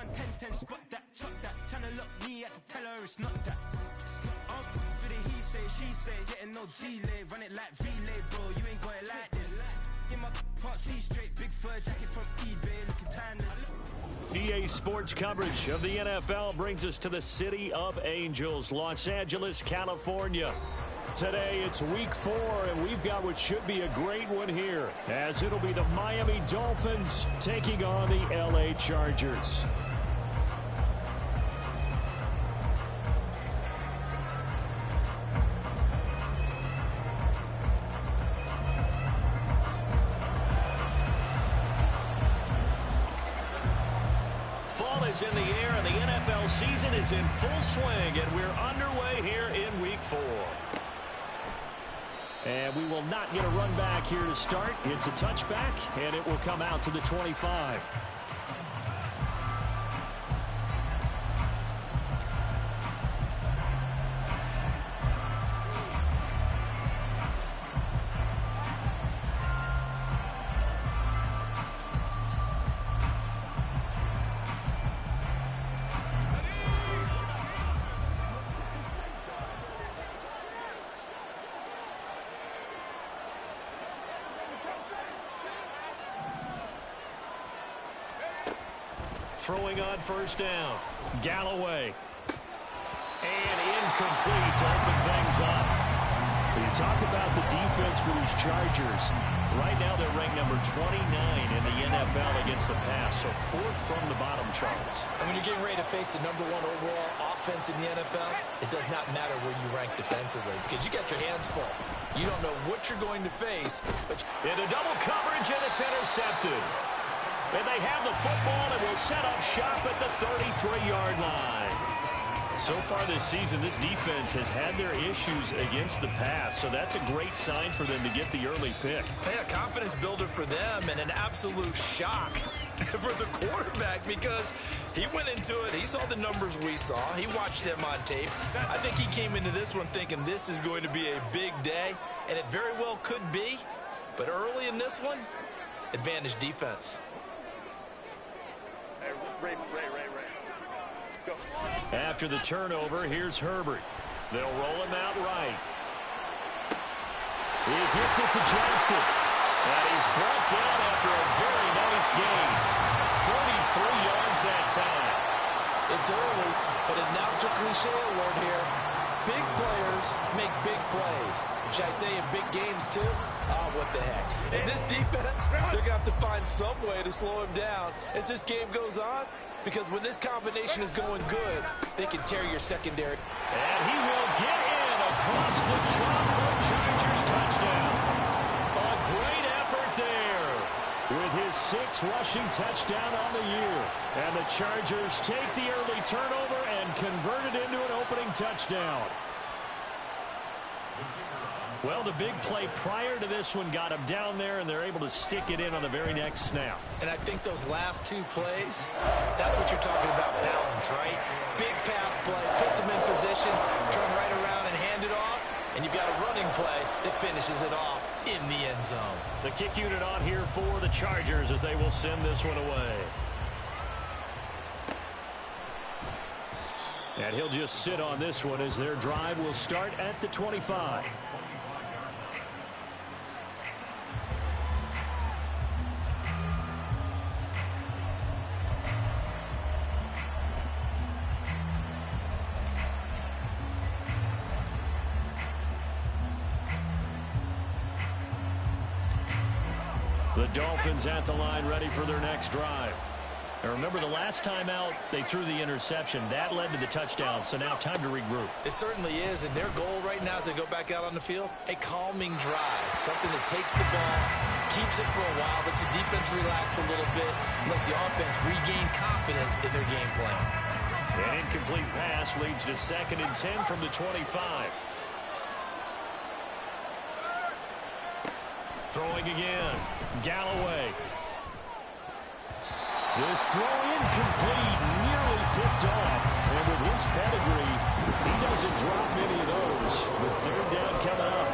110, spot that, chop that. Tryna lock me at the teller, it's not that. Oh, for the he say, she say, getting no delay. Run it like relay, bro, you ain't got it like this. In my part C straight, big fur jacket from eBay, looking timeless. EA Sports coverage of the NFL brings us to the City of Angels, Los Angeles, California. Today it's week 4, and we've got what should be a great one here, as it'll be the Miami Dolphins taking on the LA Chargers. Fall is in the air, and the NFL season is in full swing, and we're underway here in week 4. And we will not get a run back here to start. It's a touchback, and it will come out to the 25. Throwing on first down. Galloway. And incomplete to open things up. When you talk about the defense for these Chargers, right now they're ranked number 29 in the NFL against the pass, so 4th from the bottom, Charles. And when you're getting ready to face the number 1 overall offense in the NFL, it does not matter where you rank defensively because you got your hands full. You don't know what you're going to face. But into double coverage, and it's intercepted. And they have the football and will set up shop at the 33-yard line. So far this season, this defense has had their issues against the pass, so that's a great sign for them to get the early pick. Hey, a confidence builder for them and an absolute shock for the quarterback because he went into it. He saw the numbers we saw. He watched them on tape. I think he came into this one thinking this is going to be a big day, and it very well could be. But early in this one, advantage defense. Ray. Go. After the turnover, here's Herbert. They'll roll him out right. He gets it to Johnston. And he's brought down after a very nice gain. 43 yards that time. It's early, but now it's a cliche alert here. Big players make big plays. Should I say in big games too? Oh, what the heck. In this defense, they're going to have to find some way to slow him down as this game goes on, because when this combination is going good, they can tear your secondary. And he will get in across the chalk for a Chargers touchdown. A great effort there with his 6th rushing touchdown on the year. And the Chargers take the early turnover and convert it into an opening touchdown. Well, the big play prior to this one got him down there, and they're able to stick it in on the very next snap. And I think those last 2 plays, that's what you're talking about, balance, right? Big pass play, puts him in position, turn right around and hand it off, and you've got a running play that finishes it off in the end zone. The kick unit on here for the Chargers as they will send this one away. And he'll just sit on this one as their drive will start at the 25. The Dolphins at the line ready for their next drive. And remember, the last time out, they threw the interception. That led to the touchdown, so now time to regroup. It certainly is, and their goal right now as they go back out on the field, a calming drive, something that takes the ball, keeps it for a while, lets the defense relax a little bit, lets the offense regain confidence in their game plan. An incomplete pass leads to 2nd and 10 from the 25. Throwing again. Galloway. This throw incomplete, nearly picked off. And with his pedigree, he doesn't drop many of those. With 3rd down coming up.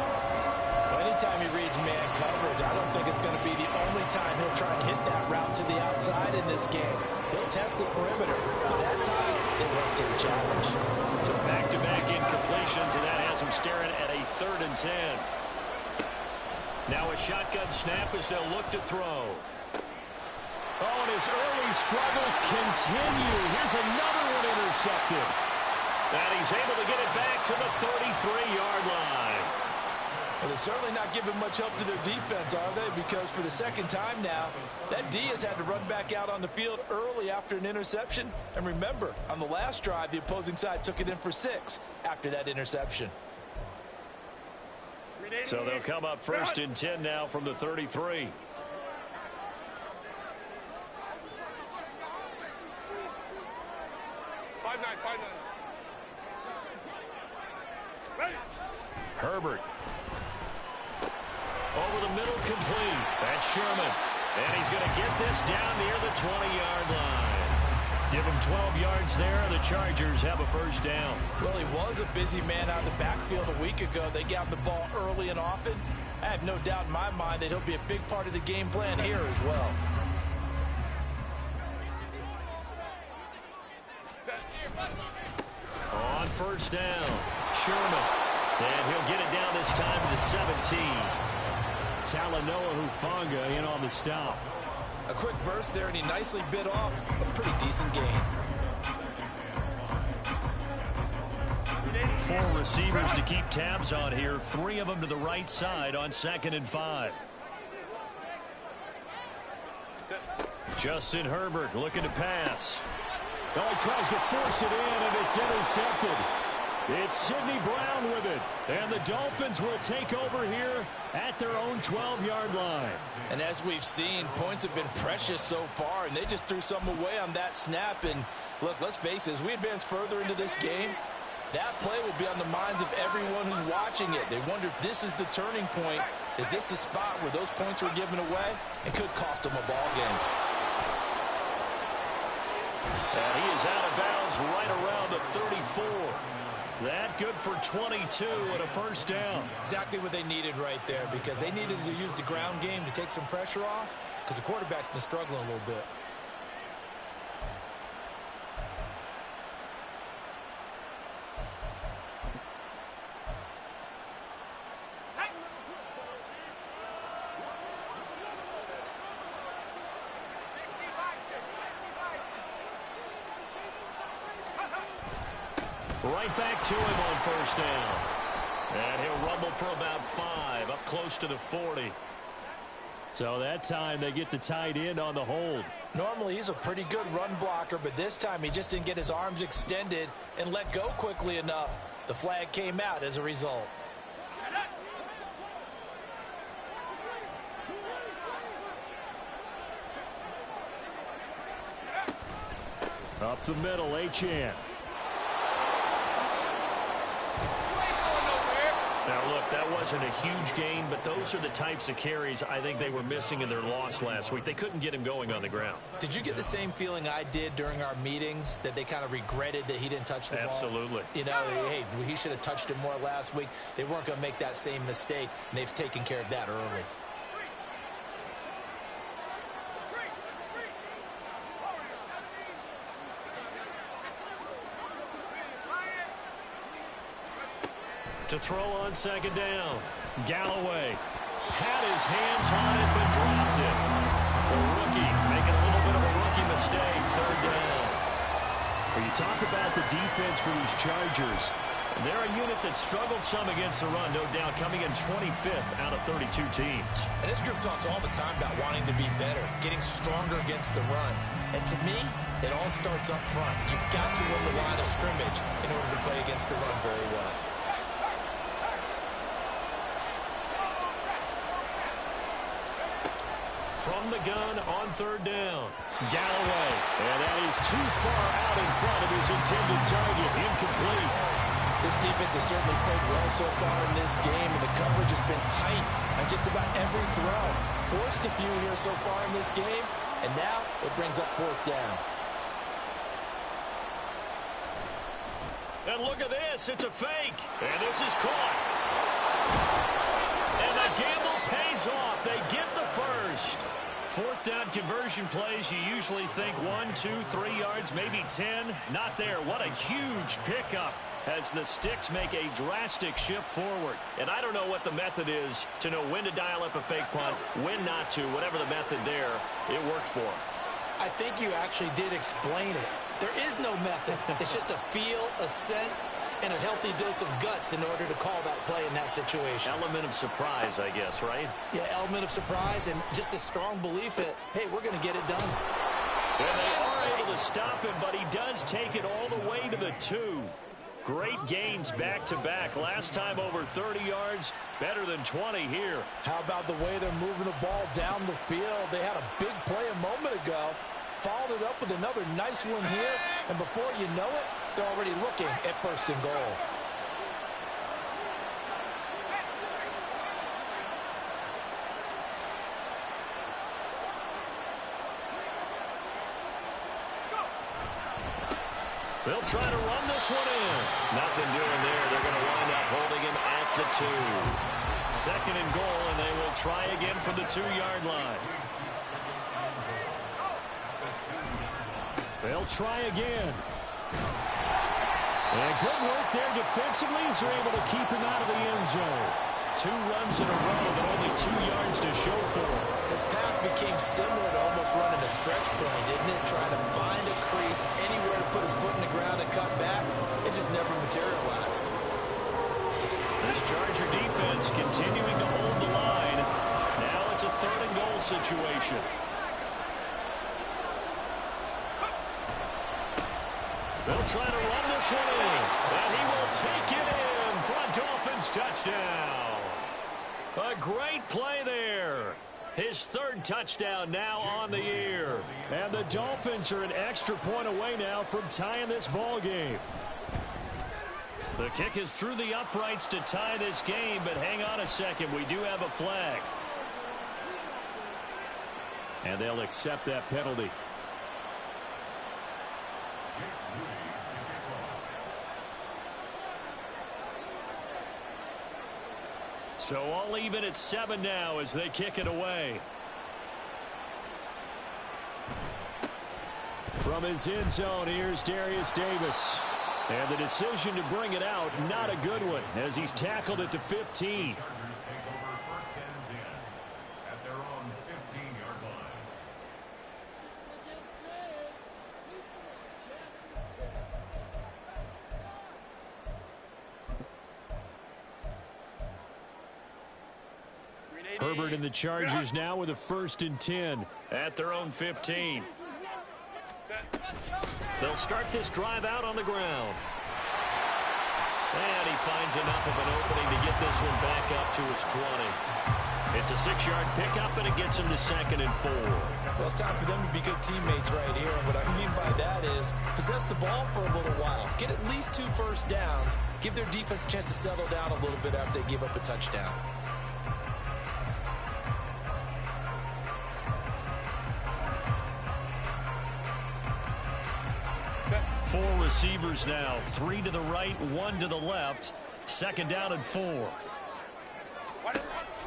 anytime he reads man coverage, I don't think it's going to be the only time he'll try and hit that route to the outside in this game. He'll test the perimeter, but that time, it went to the challenge. So back-to-back incompletions, and that has him staring at a 3rd and 10. Now a shotgun snap as they'll look to throw. Oh, and his early struggles continue. Here's another one intercepted. And he's able to get it back to the 33-yard line. Well, they're certainly not giving much help to their defense, are they? Because for the second time now, that D has had to run back out on the field early after an interception. And remember, on the last drive, the opposing side took it in for 6 after that interception. So they'll come up 1st and 10 now from the 33. Herbert. Over the middle, complete. That's Sherman. And he's going to get this down near the 20-yard line. Give him 12 yards there. The Chargers have a 1st down. Well, he was a busy man out of the backfield a week ago. They got the ball early and often. I have no doubt in my mind that he'll be a big part of the game plan here as well. On 1st down, Sherman. And he'll get it down this time to the 17. Talanoa Hufanga in on the stop. A quick burst there, and he nicely bit off a pretty decent gain. 4 receivers to keep tabs on here. 3 of them to the right side on 2nd and 5. Justin Herbert looking to pass. Oh, he tries to force it in, and it's intercepted. It's Sidney Brown with it. And the Dolphins will take over here at their own 12-yard line. And as we've seen, points have been precious so far, and they just threw some away on that snap. And look, let's face it, as we advance further into this game, that play will be on the minds of everyone who's watching it. They wonder if this is the turning point. Is this the spot where those points were given away? It could cost them a ball game. And he is out of bounds right around the 34. That good for 22 and a 1st down. Exactly what they needed right there, because they needed to use the ground game to take some pressure off, because the quarterback's been struggling a little bit. Right back to him on 1st down. And he'll rumble for about 5, up close to the 40. So that time they get the tight end on the hold. Normally he's a pretty good run blocker, but this time he just didn't get his arms extended and let go quickly enough. The flag came out as a result. Up the middle, Achane. Now, look, that wasn't a huge gain, but those are the types of carries I think they were missing in their loss last week. They couldn't get him going on the ground. Did you get the same feeling I did during our meetings, that they kind of regretted that he didn't touch the ball? Absolutely. You know, hey, he should have touched it more last week. They weren't going to make that same mistake, and they've taken care of that early. To throw on 2nd down. Galloway had his hands on it, but dropped it. The rookie making a little bit of a rookie mistake. 3rd down. When you talk about the defense for these Chargers, they're a unit that struggled some against the run, no doubt, coming in 25th out of 32 teams. And this group talks all the time about wanting to be better, getting stronger against the run. And to me, it all starts up front. You've got to win the line of scrimmage in order to play against the run very well. From the gun on 3rd down. Galloway. And that is too far out in front of his intended target. Incomplete. This defense has certainly played well so far in this game, and the coverage has been tight on just about every throw. Forced a few here so far in this game, and now it brings up 4th down. And look at this. It's a fake. And this is caught. And again, pays off. They get the first. Fourth down conversion plays, you usually think 1, 2, 3 yards, maybe 10. Not there. What a huge pickup as the Sticks make a drastic shift forward. And I don't know what the method is to know when to dial up a fake punt, when not to. Whatever the method there, it worked for them. I think you actually did explain it. There is no method. It's just a feel, a sense, and a healthy dose of guts in order to call that play in that situation. Element of surprise, I guess, right? Yeah, element of surprise and just a strong belief that, hey, we're going to get it done. And they are able to stop him, but he does take it all the way to the 2. Great gains back-to-back. Last time over 30 yards, better than 20 here. How about the way they're moving the ball down the field? They had a big play a moment ago. Followed it up with another nice one here. And before you know it, they're already looking at 1st and goal. They'll try to run this one in. Nothing doing there. They're going to wind up holding him at the 2. 2nd and goal, and they will try again from the 2-yard line. They'll try again. And good work there defensively as they're able to keep him out of the end zone. 2 runs in a row, but only 2 yards to show for him. His path became similar to almost running a stretch play, didn't it? Trying to find a crease, anywhere to put his foot in the ground and cut back. It just never materialized. This Charger defense continuing to hold the line. Now it's a 3rd and goal situation. They'll try to run this one in, and he will take it in for a Dolphins touchdown. A great play there. His 3rd touchdown now on the year. And the Dolphins are an extra point away now from tying this ball game. The kick is through the uprights to tie this game, but hang on a second. We do have a flag. And they'll accept that penalty. So all even at 7 now as they kick it away. From his end zone, here's Darius Davis. And the decision to bring it out, not a good one, as he's tackled at the 15. Herbert and the Chargers now with a 1st and 10 at their own 15. They'll start this drive out on the ground. And he finds enough of an opening to get this one back up to his 20. It's a 6-yard pickup, and it gets him to 2nd and 4. Well, it's time for them to be good teammates right here. And what I mean by that is possess the ball for a little while. Get at least 2 first downs. Give their defense a chance to settle down a little bit after they give up a touchdown. 4 receivers now, 3 to the right, 1 to the left. 2nd down and 4.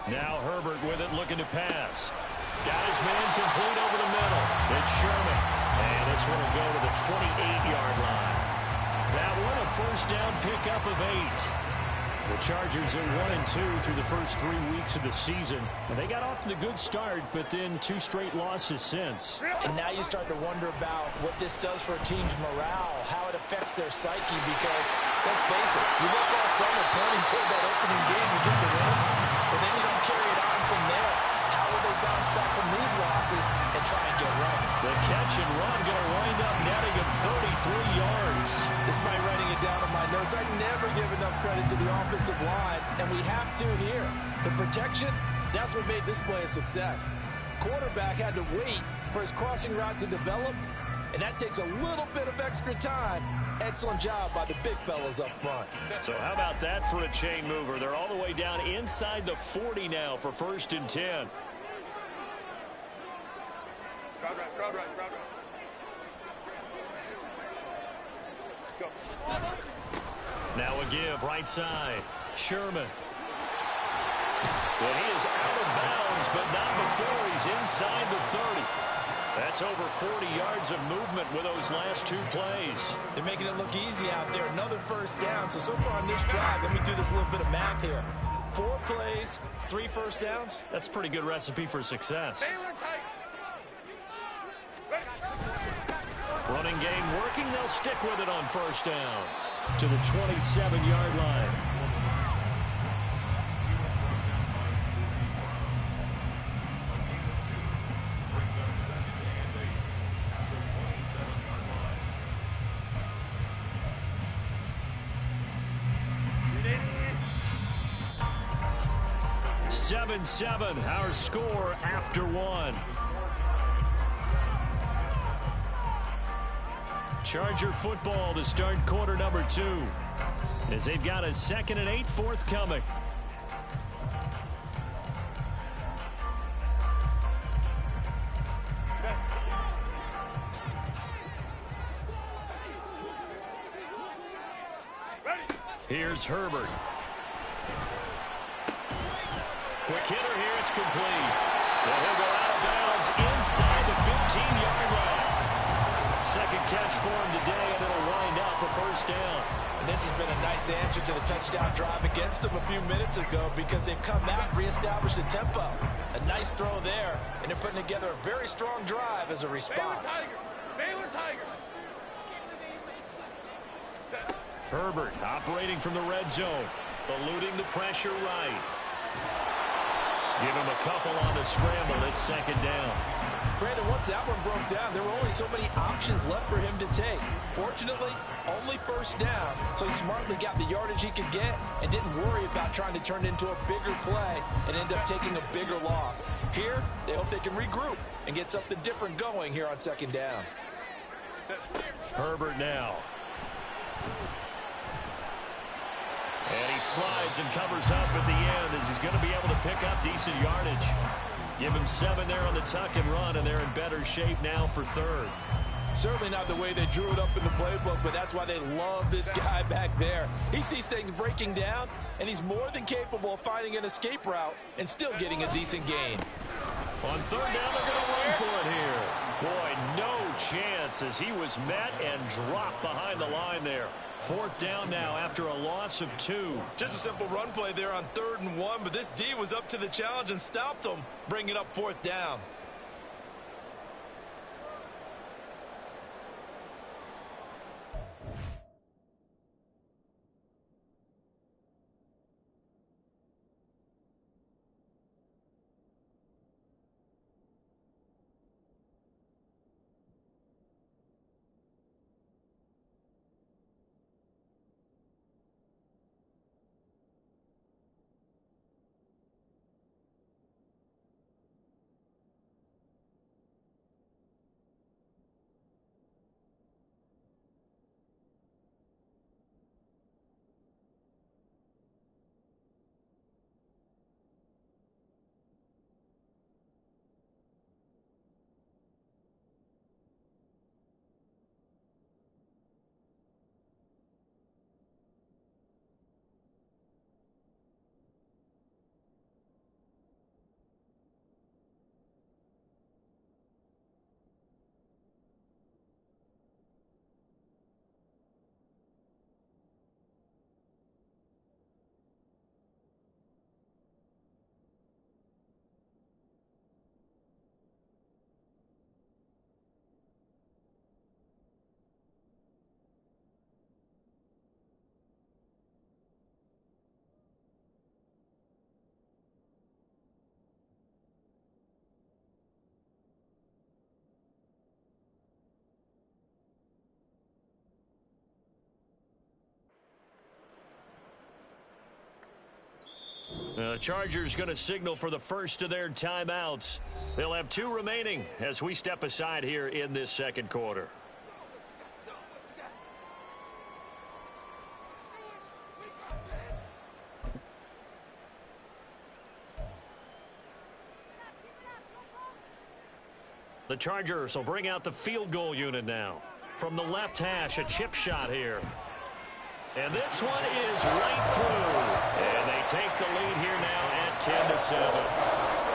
Now Herbert with it, looking to pass. Got his man complete over the middle. It's Sherman. And this one will go to the 28-yard line. That one a 1st down pickup of 8. The Chargers are 1-2 through the first 3 weeks of the season. And they got off to the good start, but then 2 straight losses since. And now you start to wonder about what this does for a team's morale, how it affects their psyche, because, let's face it, you look all summer pointing toward that opening game, you get the win, and then you don't carry it on from there. How will they bounce back from these losses and try and get right? The catch and run going to wind up netting him 33 yards. This is my writing it down in my notes. I never give enough credit to the offensive line, and we have to here. The protection, that's what made this play a success. Quarterback had to wait for his crossing route to develop, and that takes a little bit of extra time. Excellent job by the big fellas up front. So how about that for a chain mover? They're all the way down inside the 40 now for 1st and 10. Crowd right, crowd right, crowd right. Go. Now a give, right side. Sherman. And he is out of bounds, but not before he's inside the 30. That's over 40 yards of movement with those last two plays. They're making it look easy out there. Another first down. So far on this drive, let me do this little bit of math here. 4 plays, 3 first downs. That's a pretty good recipe for success. Running game working. They'll stick with it on first down to the 27-yard line. Seven, our score after 1. Charger football to start quarter number 2, as they've got a 2nd and 8 forthcoming. Here's Herbert. Quick hitter here, it's complete. And he'll go out of bounds inside the 15-yard line. Second catch for him today, and it'll wind up a first down. And this has been a nice answer to the touchdown drive against them a few minutes ago, because they've come out and reestablished the tempo. A nice throw there, and they're putting together a very strong drive as a response. Baylor Tigers. Herbert operating from the red zone, eluding the pressure right. Give him a couple on the scramble. It's 2nd down. Brandon, once that one broke down, there were only so many options left for him to take. Fortunately, only first down, so he smartly got the yardage he could get and didn't worry about trying to turn it into a bigger play and end up taking a bigger loss. Here, they hope they can regroup and get something different going here on 2nd down. Herbert now. And he slides and covers up at the end, as he's going to be able to pick up decent yardage. Give him 7 there on the tuck and run, and they're in better shape now for 3rd. Certainly not the way they drew it up in the playbook, but that's why they love this guy back there. He sees things breaking down, and he's more than capable of finding an escape route and still getting a decent gain. On 3rd down, they're going to run for it here. Boy, no chance, as he was met and dropped behind the line there. 4th down now after a loss of 2. Just a simple run play there on 3rd and 1, but this D was up to the challenge and stopped them, bringing up 4th down. The Chargers going to signal for the first of their timeouts. They'll have 2 remaining as we step aside here in this 2nd quarter. The Chargers will bring out the field goal unit now. From the left hash, a chip shot here. And this one is right through. And they take the lead here now at 10-7.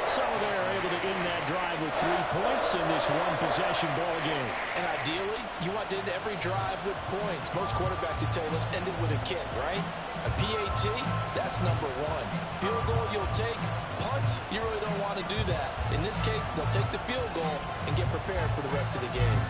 So they're able to end that drive with 3 points in this one-possession ball game. And ideally, you want to end every drive with points. Most quarterbacks would tell you, let's end it with a kick, right? A PAT, that's number 1. Field goal you'll take. Punts, you really don't want to do that. In this case, they'll take the field goal and get prepared for the rest of the game.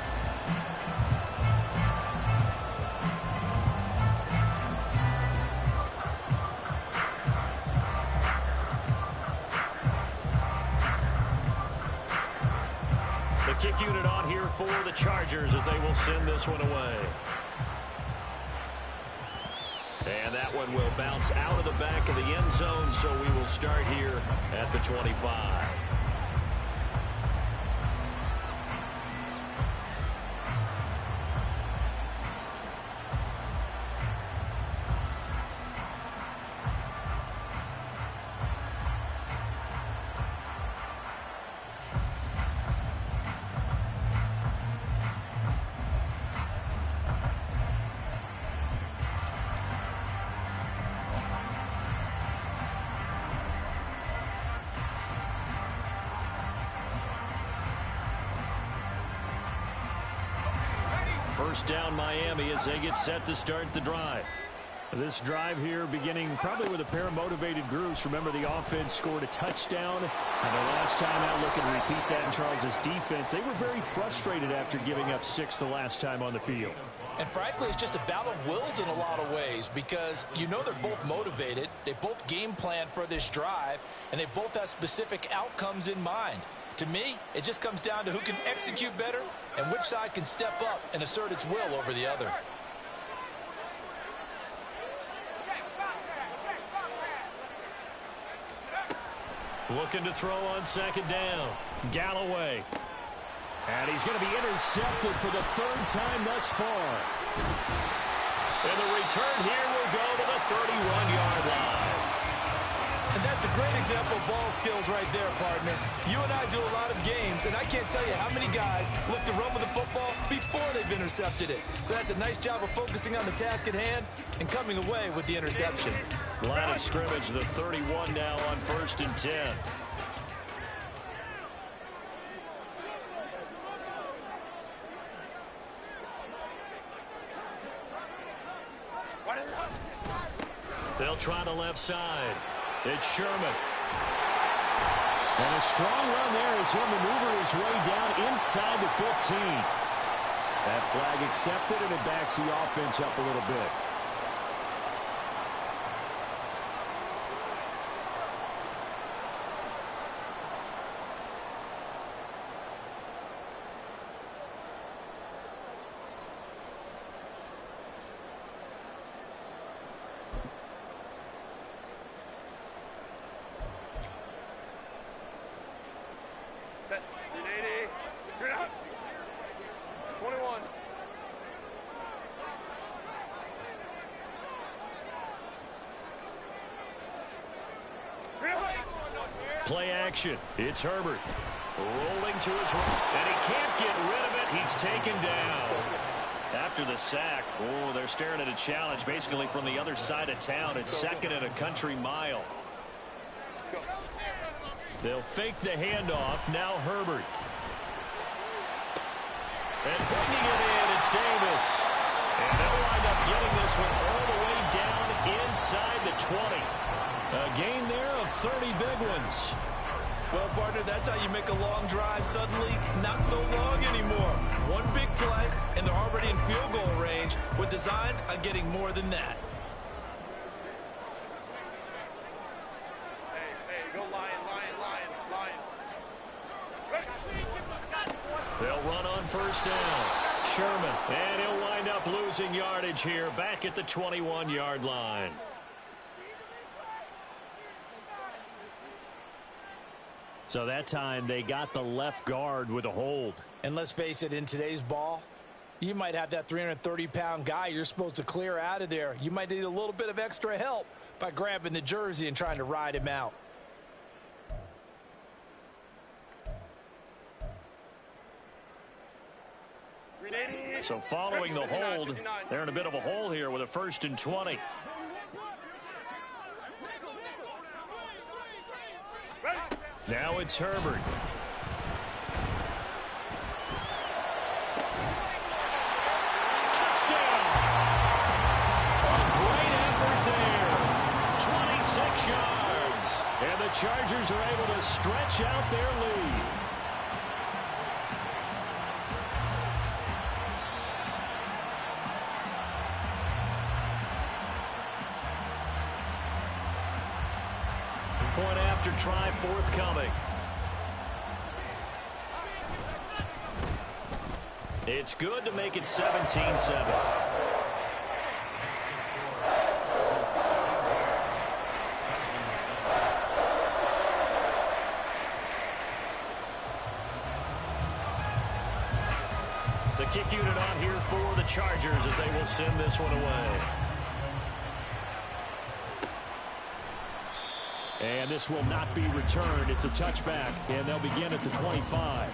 Kick unit on here for the Chargers as they will send this one away. And that one will bounce out of the back of the end zone, so we will start here at the 25. First down Miami as they get set to start the drive. This drive here beginning probably with a pair of motivated groups. Remember, the offense scored a touchdown, and the last time out looking to repeat that in Charles' defense. They were very frustrated after giving up 6 the last time on the field. And frankly, it's just a battle of wills in a lot of ways because you know they're both motivated. They both game plan for this drive, and they both have specific outcomes in mind. To me, it just comes down to who can execute better and which side can step up and assert its will over the other. Looking to throw on second down. Galloway. And he's going to be intercepted for the 3rd time thus far. And the return here will go to the 31-yard line. And that's a great example of ball skills right there, partner. You and I do a lot of games, and I can't tell you how many guys look to run with the football before they've intercepted it. So that's a nice job of focusing on the task at hand and coming away with the interception. Line of scrimmage, the 31 now on 1st and 10. They'll try the left side. It's Sherman. And a strong run there as he'll maneuver his way down inside the 15. That flag accepted, and it backs the offense up a little bit. Play action. It's Herbert. Rolling to his right. And he can't get rid of it. He's taken down. After the sack, they're staring at a challenge basically from the other side of town. It's 2nd and a country mile. They'll fake the handoff. Now Herbert. And bringing it in, it's Davis. And they'll wind up getting this one all the way down inside the 20. A gain there of 30 big ones. Well, partner, that's how you make a long drive suddenly not so long anymore. One big play, and they're already in field goal range with designs on getting more than that. Hey, go Lion. They'll run on 1st down. Sherman, and he'll wind up losing yardage here back at the 21-yard line. So that time they got the left guard with a hold. And let's face it, in today's ball, you might have that 330-pound guy you're supposed to clear out of there. You might need a little bit of extra help by grabbing the jersey and trying to ride him out. So following the hold, they're in a bit of a hole here with a 1st and 20. Now it's Herbert. Touchdown! A great effort there. 26 yards. And the Chargers are able to stretch out their lead. Point after try forthcoming. It's good to make it 17-7. The kick unit on here for the Chargers as they will send this one away. And this will not be returned. It's a touchback, and they'll begin at the 25.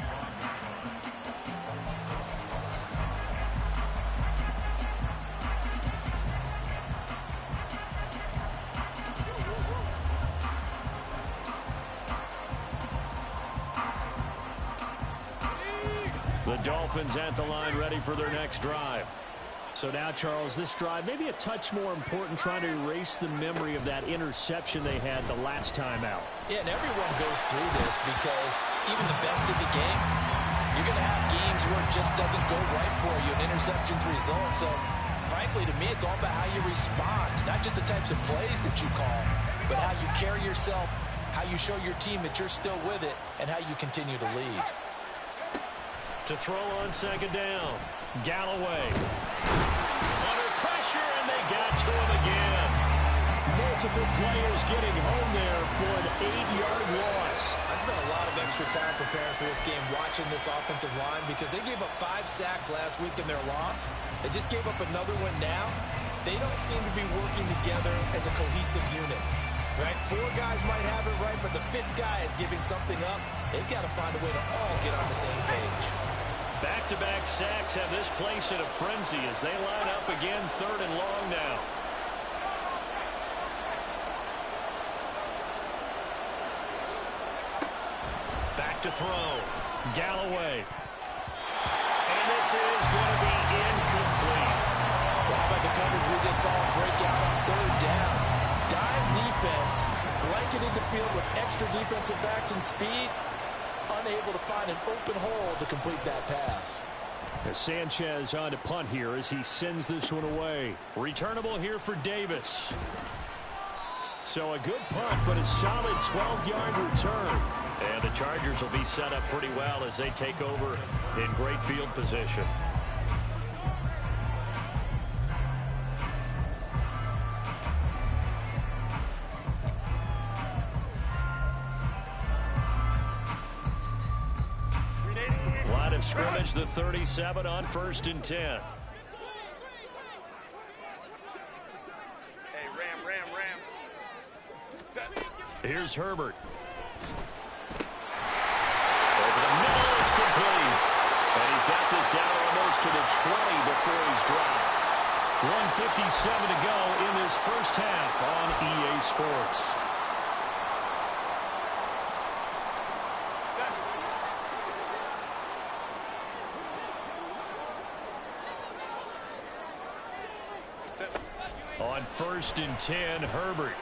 The Dolphins at the line ready for their next drive. So now, Charles, this drive maybe a touch more important, trying to erase the memory of that interception they had the last time out. Yeah, and everyone goes through this because even the best of the game, you're going to have games where it just doesn't go right for you, an interception's result. So, frankly, to me, it's all about how you respond, not just the types of plays that you call, but how you carry yourself, how you show your team that you're still with it, and how you continue to lead. To throw on second down, Galloway. Under pressure, and they got to him again. Multiple players getting home there for an 8-yard loss. I spent a lot of extra time preparing for this game, watching this offensive line, because they gave up 5 sacks last week in their loss. They just gave up another one now. They don't seem to be working together as a cohesive unit. Right? 4 guys might have it right, but the 5th guy is giving something up. They've got to find a way to all get on the same page. Back-to-back sacks have this place in a frenzy as they line up again, 3rd and long now. Back to throw. Galloway. And this is going to be incomplete. How about the coverage we just saw break out on 3rd down? Dime defense, blanketed the field with extra defensive backs and speed, unable to find an open hole to complete that pass. As Sanchez on to punt here as he sends this one away. Returnable here for Davis. So a good punt, but a solid 12-yard return. And the Chargers will be set up pretty well as they take over in great field position. Line of scrimmage, the 37 on 1st and 10. Hey, Ram. Set. Here's Herbert. Over the middle, it's complete. And he's got this down almost to the 20 before he's dropped. 1:57 to go in this first half on EA Sports. On 1st and 10, Herbert.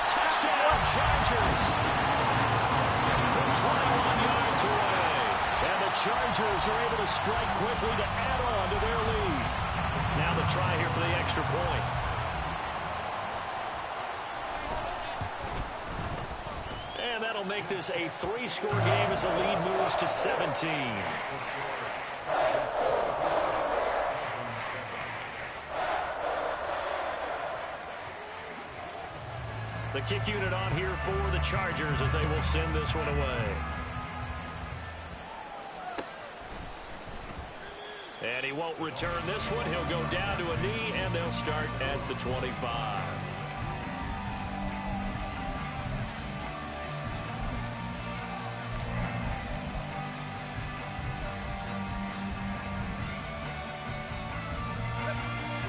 Touchdown, Chargers. From 21 yards away. And the Chargers are able to strike quickly to add on to their lead. Now the try here for the extra point. And that'll make this a 3-score game as the lead moves to 17. The kick unit on here for the Chargers as they will send this one away. And he won't return this one. He'll go down to a knee, and they'll start at the 25.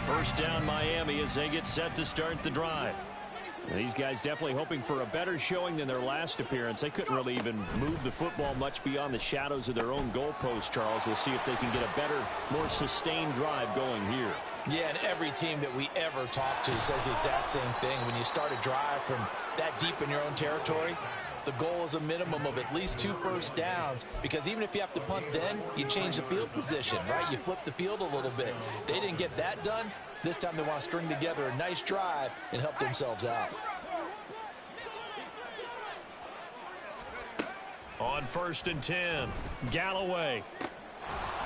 First down, Miami, as they get set to start the drive. These guys definitely hoping for a better showing than their last appearance. They couldn't really even move the football much beyond the shadows of their own goalpost, Charles. We'll see if they can get a better, more sustained drive going here. Yeah, and every team that we ever talk to says the exact same thing. When you start a drive from that deep in your own territory, the goal is a minimum of at least 2 first downs, because even if you have to punt then, you change the field position, right? You flip the field a little bit. They didn't get that done. This time they want to string together a nice drive and help themselves out. On 1st and 10, Galloway.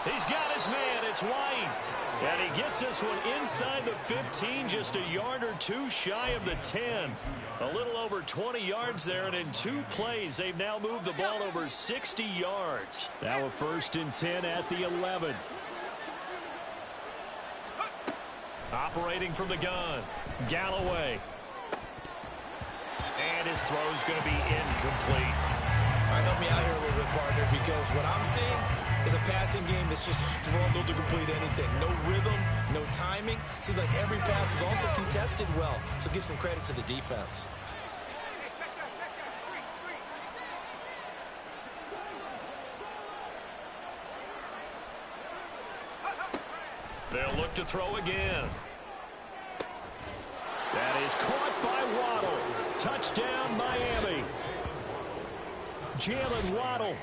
He's got his man. It's White. And he gets this one inside the 15, just a yard or two shy of the 10. A little over 20 yards there, and in 2 plays, they've now moved the ball over 60 yards. Now a 1st and 10 at the 11. Operating from the gun, Galloway. And his throw's going to be incomplete. All right, help me out here a little bit, partner, because what I'm seeing is a passing game that's just struggled to complete anything. No rhythm, no timing. Seems like every pass is also contested well, so give some credit to the defense. They'll look to throw again. That is caught by Waddle. Touchdown, Miami. Jalen Waddle,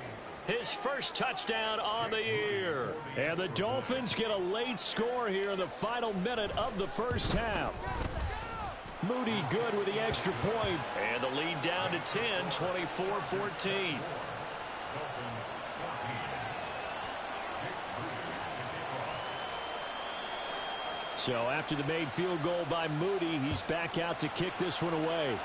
his first touchdown on the year. And the Dolphins get a late score here in the final minute of the first half. Moody good with the extra point. And the lead down to 10, 24-14. So after the made field goal by Moody, he's back out to kick this one away.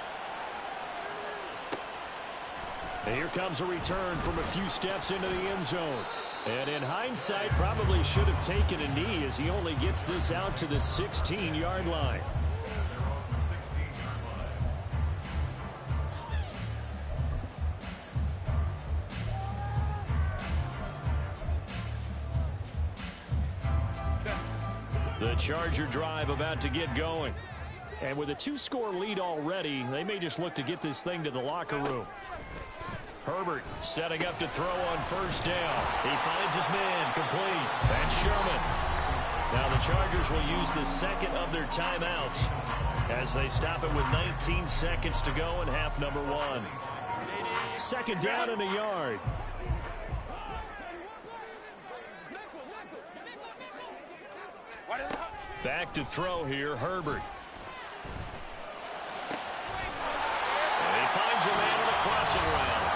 And here comes a return from a few steps into the end zone. And in hindsight, probably should have taken a knee as he only gets this out to the 16-yard line. The Charger drive about to get going. And with a 2-score lead already, they may just look to get this thing to the locker room. Herbert setting up to throw on 1st down. He finds his man complete. That's Sherman. Now the Chargers will use the second of their timeouts as they stop it with 19 seconds to go in half number 1. 2nd down and a yard. Back to throw here, Herbert. And he finds a man in the crossing route.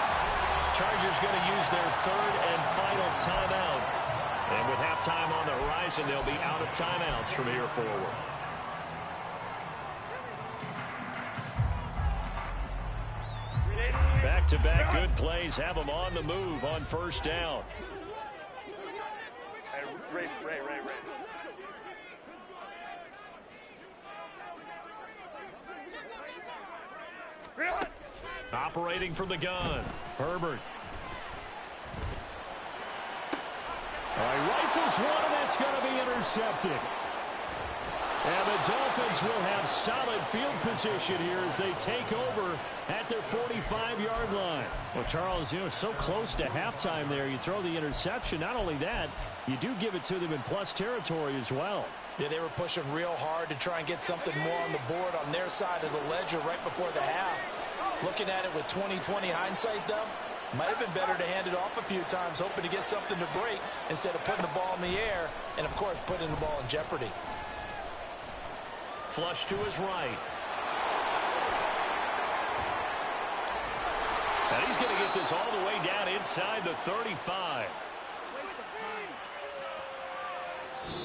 Chargers going to use their 3rd and final timeout. And with halftime on the horizon, they'll be out of timeouts from here forward. Back-to-back good plays have them on the move on 1st down. Hey, Ray. Operating from the gun, Herbert. All right, rifles one, and that's going to be intercepted. And the Dolphins will have solid field position here as they take over at their 45-yard line. Well, Charles, so close to halftime there. You throw the interception. Not only that, you do give it to them in plus territory as well. Yeah, they were pushing real hard to try and get something more on the board on their side of the ledger right before the half. Looking at it with 20/20 hindsight, though, might have been better to hand it off a few times, hoping to get something to break instead of putting the ball in the air and, of course, putting the ball in jeopardy. Flush to his right. And he's going to get this all the way down inside the 35.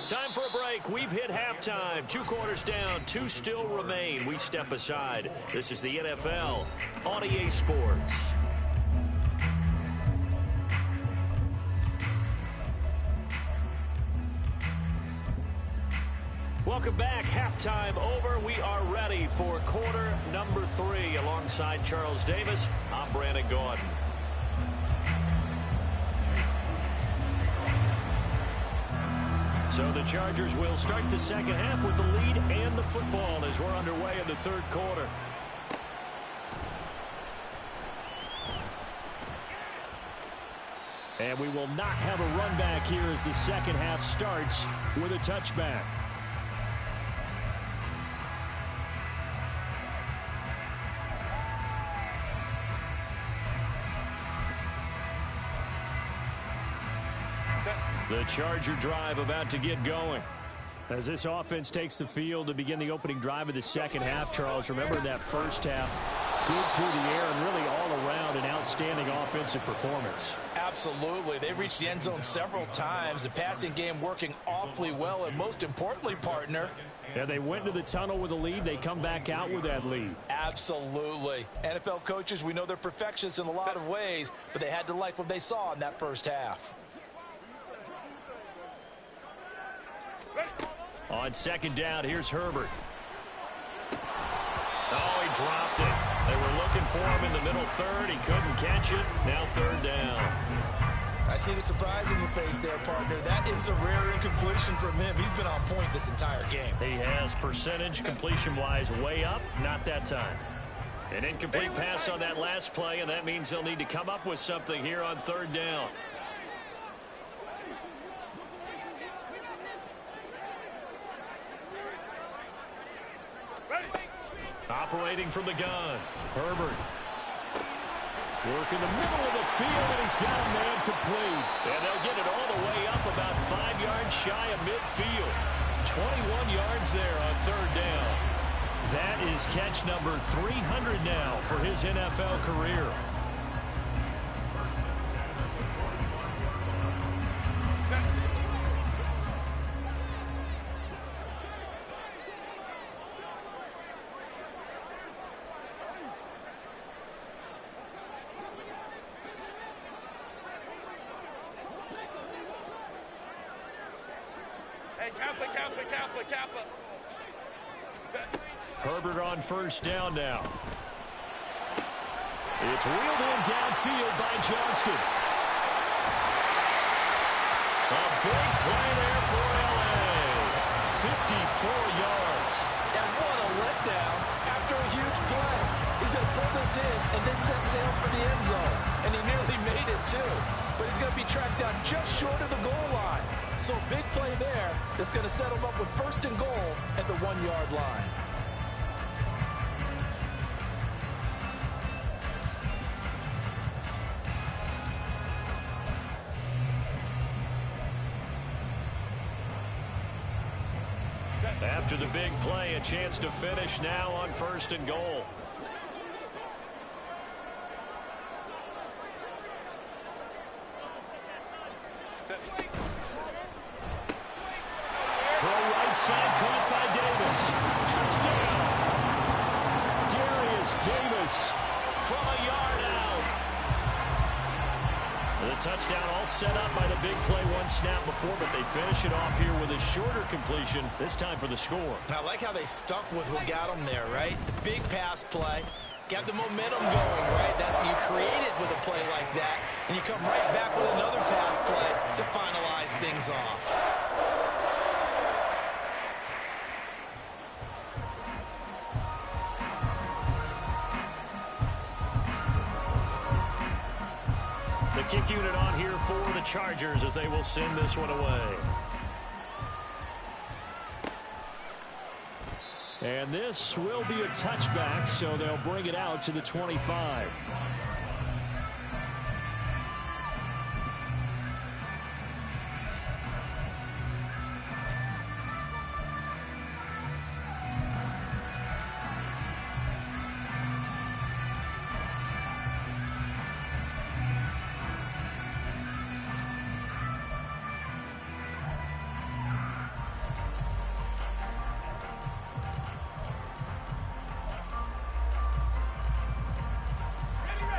Time for a break. We've hit halftime. 2 quarters down. 2 still remain. We step aside. This is the NFL on EA Sports. Welcome back. Halftime over. We are ready for quarter number 3. Alongside Charles Davis, I'm Brandon Gaudin. So the Chargers will start the second half with the lead and the football as we're underway in the 3rd quarter. And we will not have a run back here as the second half starts with a touchback. The Charger drive about to get going. As this offense takes the field to begin the opening drive of the second half, Charles, remember that first half, good through the air and really all around an outstanding offensive performance. Absolutely. They reached the end zone several times. The passing game working awfully well, and most importantly, partner, yeah, they went to the tunnel with a lead. They come back out with that lead. Absolutely. NFL coaches, we know they're perfectionists in a lot of ways, but they had to like what they saw in that first half. On second down, here's Herbert. Oh, he dropped it. They were looking for him in the middle third. He couldn't catch it. Now third down. I see the surprise in your face there, partner. That is a rare incompletion from him. He's been on point this entire game. He has percentage completion-wise way up. Not that time. An incomplete pass on that last play, and that means they'll need to come up with something here on third down. Operating from the gun, Herbert. Working the middle of the field, and he's got a man complete. And they'll get it all the way up about 5 yards shy of midfield. 21 yards there on third down. That is catch number 300 now for his NFL career. Herbert on first down now. It's wheeled in downfield by Johnston. A big play there for LA. 54 yards. And what a letdown after a huge play. He's going to pull this in and then set sail for the end zone. And he nearly made it too. But he's going to be tracked down just short of the goal line. So a big play there that's going to set him up with first and goal at the 1-yard line. After the big play, a chance to finish now on first and goal. Throw right side, caught by Davis. Touchdown! Darius Davis from a yard out. The touchdown all set up by the big play one snap before, but they finish it off here with a shorter completion, this time for the score. I like how they stuck with what got them there, right? The big pass play. Got the momentum going, right? That's you create it with a play like that, and you come right back with another pass play to finalize things off. The kick unit on here for the Chargers as they will send this one away. And this will be a touchback, so they'll bring it out to the 25.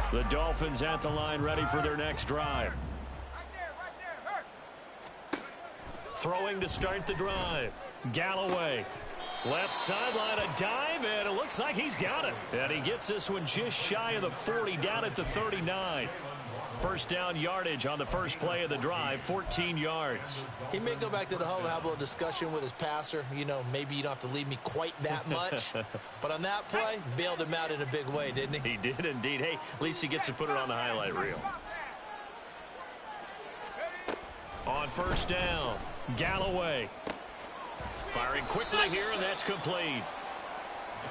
The Dolphins at the line, ready for their next drive. Throwing to start the drive. Galloway. Left sideline, a dive, and it looks like he's got it. And he gets this one just shy of the 40, down at the 39. First down yardage on the first play of the drive, 14 yards. He may go back to the huddle and have a little discussion with his passer. You know, maybe you don't have to leave me quite that much. But on that play, bailed him out in a big way, didn't he? He did indeed. Hey, at least he gets to put it on the highlight reel. On first down, Galloway. Firing quickly here, and that's complete.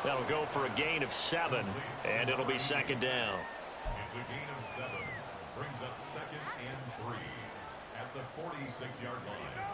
That'll go for a gain of 7, and it'll be second down. It's a gain of 7. Brings up 2nd and 3 at the 46-yard line.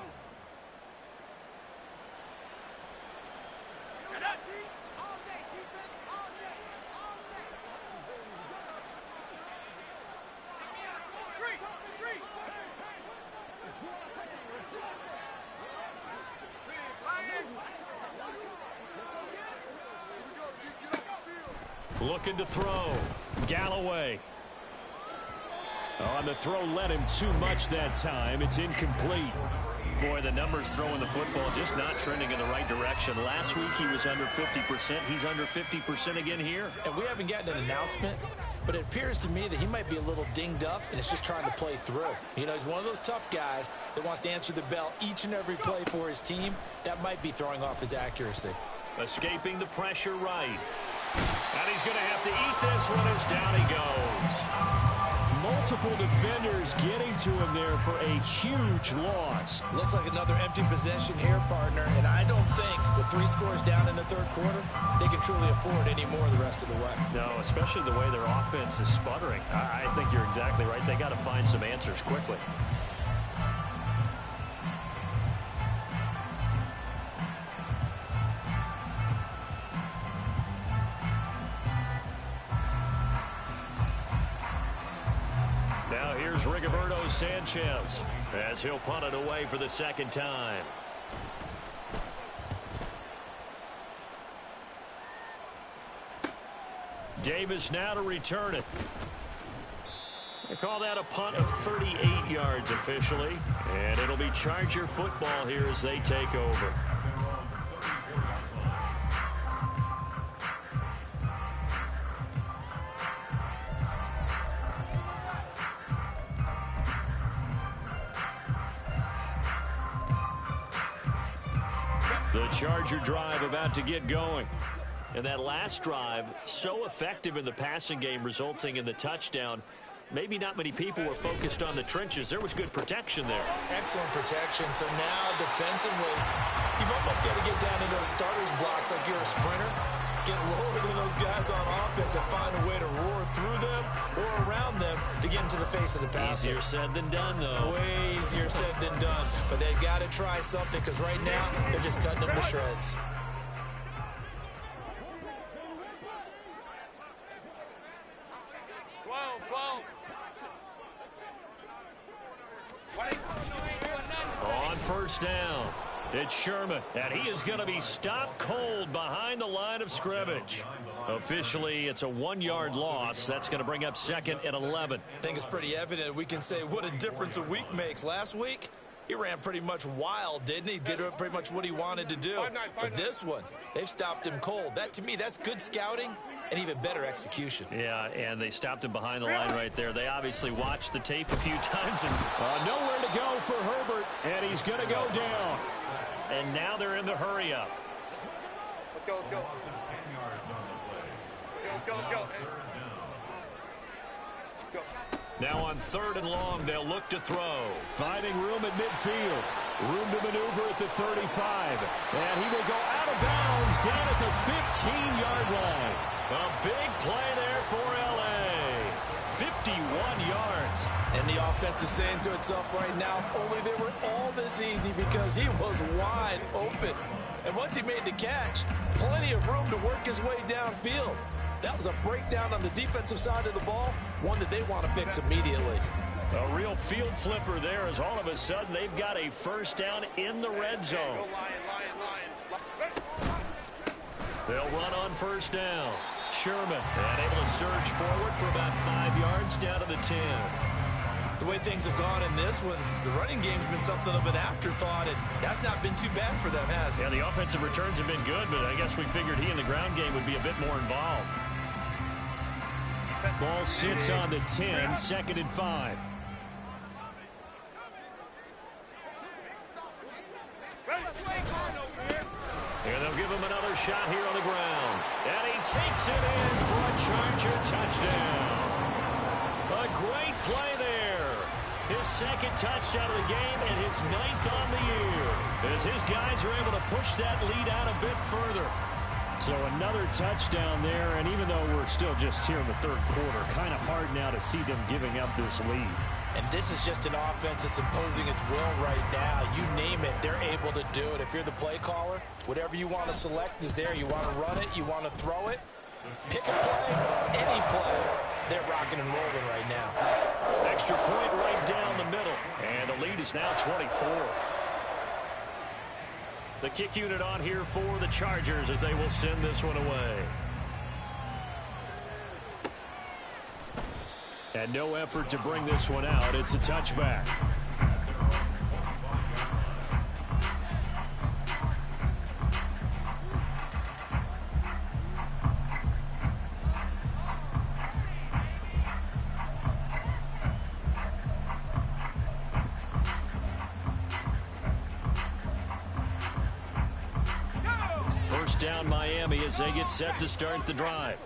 Looking to throw. Galloway. On the throw, led him too much that time. It's incomplete. Boy, the numbers throwing the football just not trending in the right direction. Last week he was under 50%. He's under 50% again here. And we haven't gotten an announcement, but it appears to me that he might be a little dinged up and is just trying to play through. You know, he's one of those tough guys that wants to answer the bell each and every play for his team. That might be throwing off his accuracy. Escaping the pressure right. And he's going to have to eat this one as down he goes. Multiple defenders getting to him there for a huge loss. Looks like another empty possession here, partner, and I don't think with 3 scores down in the third quarter, they can truly afford any more the rest of the way. No, especially the way their offense is sputtering. I think you're exactly right. They got to find some answers quickly. Now here's Rigoberto Sanchez as he'll punt it away for the second time. Davis now to return it. They call that a punt of 38 yards officially, and it'll be Charger football here as they take over. The Charger drive about to get going. And that last drive, so effective in the passing game, resulting in the touchdown. Maybe not many people were focused on the trenches. There was good protection there. Excellent protection. So now defensively, you've almost got to get down to those starters blocks like you're a sprinter. Get lower than those guys on offense and find a way to roar through them or around them to get into the face of the passer. Easier said than done, though. Way easier said than done. But they've got to try something because right now they're just cutting them to shreds. On first down, it's Sherman, and he is going to be stopped cold behind the line of scrimmage. Officially, it's a 1-yard loss. That's going to bring up 2nd and 11. I think it's pretty evident. We can say what a difference a week makes. Last week, he ran pretty much wild, didn't he? Did pretty much what he wanted to do. But this one, they've stopped him cold. That, to me, that's good scouting and even better execution. Yeah, and they stopped him behind the line right there. They obviously watched the tape a few times, and nowhere to go for Herbert, and he's going to go down. And now they're in the hurry-up. Let's go, let's go. Let's go. Now on 3rd and long, they'll look to throw. Finding room at midfield. Room to maneuver at the 35. And he will go out of bounds down at the 15-yard line. A big play there for L.A. 51 yards. And the offense is saying to itself right now, only they were all this easy because he was wide open. And once he made the catch, plenty of room to work his way downfield. That was a breakdown on the defensive side of the ball, one that they want to fix immediately. A real field flipper there as all of a sudden they've got a first down in the red zone. They'll run on first down. Sherman, and able to surge forward for about 5 yards down to the 10. The way things have gone in this one, the running game's been something of an afterthought, and that's not been too bad for them, has it? Yeah, the offensive returns have been good, but I guess we figured he in the ground game would be a bit more involved. Ball sits on the 10, 2nd and 5. And they'll give him another shot here on the ground. And he takes it in for a Charger touchdown. A great play there. His second touchdown of the game and his 9th on the year, as his guys are able to push that lead out a bit further. So another touchdown there, and even though we're still just here in the third quarter, kind of hard now to see them giving up this lead. And this is just an offense that's imposing its will right now. You name it, they're able to do it. If you're the play caller, whatever you want to select is there. You want to run it, you want to throw it, pick a play, any play. They're rocking and rolling right now. Extra point right down the middle, and the lead is now 24. The kick unit on here for the Chargers as they will send this one away. And no effort to bring this one out. It's a touchback. First down Miami as they get set to start the drive.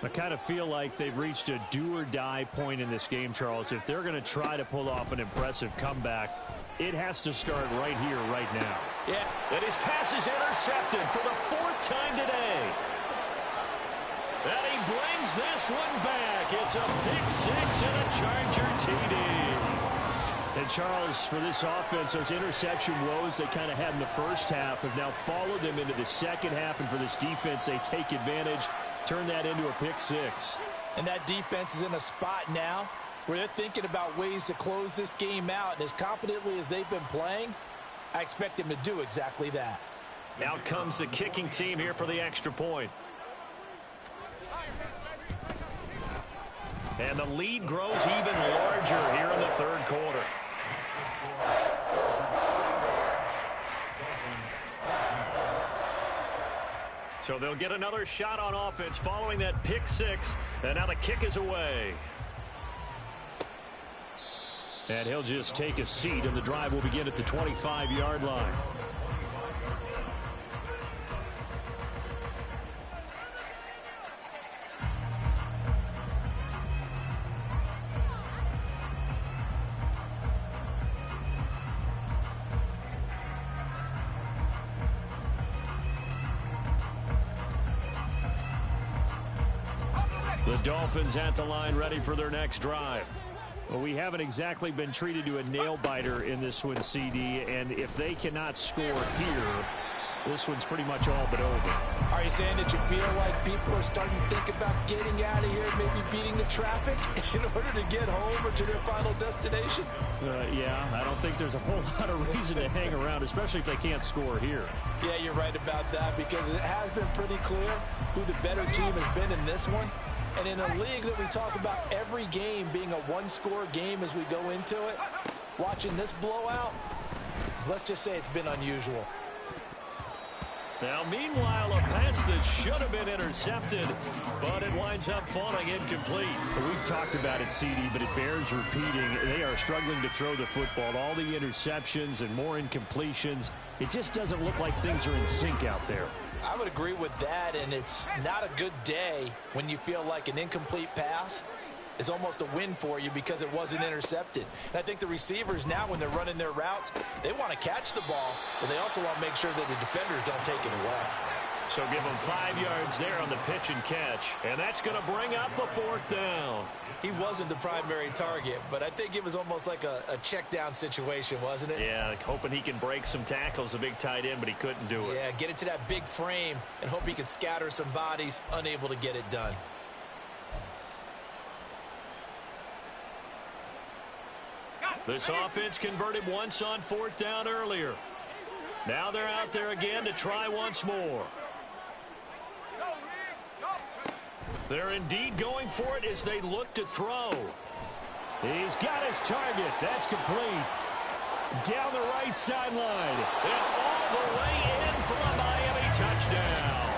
I kind of feel like they've reached a do-or-die point in this game, Charles. If they're going to try to pull off an impressive comeback, it has to start right here, right now. Yeah, and his pass is intercepted for the 4th time today. And he brings this one back. It's a pick 6 and a Charger TD. And, Charles, for this offense, those interception woes they kind of had in the first half have now followed them into the second half. And for this defense, they take advantage, turn that into a pick 6. And that defense is in a spot now where they're thinking about ways to close this game out. And as confidently as they've been playing, I expect them to do exactly that. Out comes the kicking team here for the extra point. And the lead grows even larger here in the third quarter. So they'll get another shot on offense following that pick 6. And now the kick is away. And he'll just take a seat, and the drive will begin at the 25-yard line. The Dolphins at the line ready for their next drive. Well, we haven't exactly been treated to a nail-biter in this one, CD, and if they cannot score here, this one's pretty much all but over. Are you saying that you feel like people are starting to think about getting out of here, maybe beating the traffic in order to get home or to their final destination? Yeah, I don't think there's a whole lot of reason to hang around, especially if they can't score here. Yeah, you're right about that, because it has been pretty clear who the better team has been in this one. And in a league that we talk about every game being a one-score game as we go into it, watching this blowout, let's just say it's been unusual. Now, meanwhile, a pass that should have been intercepted, but it winds up falling incomplete. We've talked about it, CD, but it bears repeating. They are struggling to throw the football. All the interceptions and more incompletions. It just doesn't look like things are in sync out there. I would agree with that, and it's not a good day when you feel like an incomplete pass is almost a win for you because it wasn't intercepted. And I think the receivers now, when they're running their routes, they want to catch the ball, but they also want to make sure that the defenders don't take it away. So give them 5 yards there on the pitch and catch, and that's going to bring up a 4th down. He wasn't the primary target, but I think it was almost like a check down situation, wasn't it? Yeah, like hoping he can break some tackles, a big tight end, but he couldn't do it. Yeah, get it to that big frame and hope he can scatter some bodies, unable to get it done. This offense converted once on 4th down earlier. Now they're out there again to try once more. They're indeed going for it as they look to throw. He's got his target. That's complete. Down the right sideline. And all the way in for a Miami touchdown.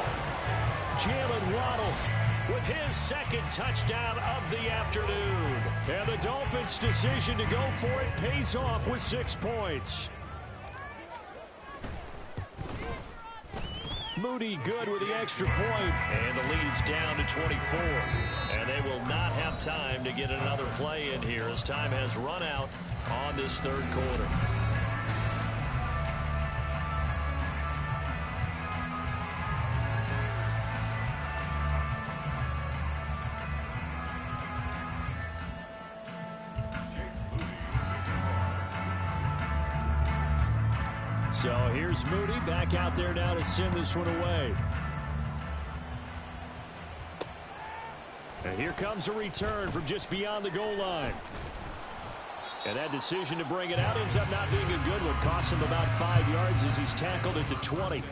Jalen Waddle with his 2nd touchdown of the afternoon. And the Dolphins' decision to go for it pays off with 6 points. Moody good with the extra point. And the lead's down to 24. And they will not have time to get another play in here as time has run out on this third quarter. So here's Moody back out there now to send this one away. And here comes a return from just beyond the goal line. And that decision to bring it out ends up not being a good one. Costs him about 5 yards as he's tackled at the 20.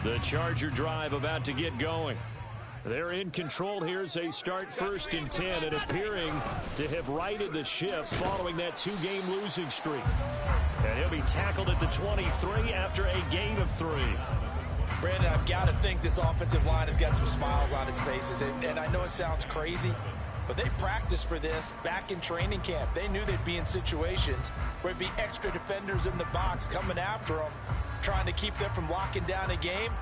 The Charger drive about to get going. They're in control here as they start 1st and 10 and appearing to have righted the ship following that 2-game losing streak. And he'll be tackled at the 23 after a gain of 3. Brandon, I've got to think this offensive line has got some smiles on its faces. And I know it sounds crazy, but they practiced for this back in training camp. They knew they'd be in situations where there'd be extra defenders in the box coming after them, trying to keep them from locking down a game.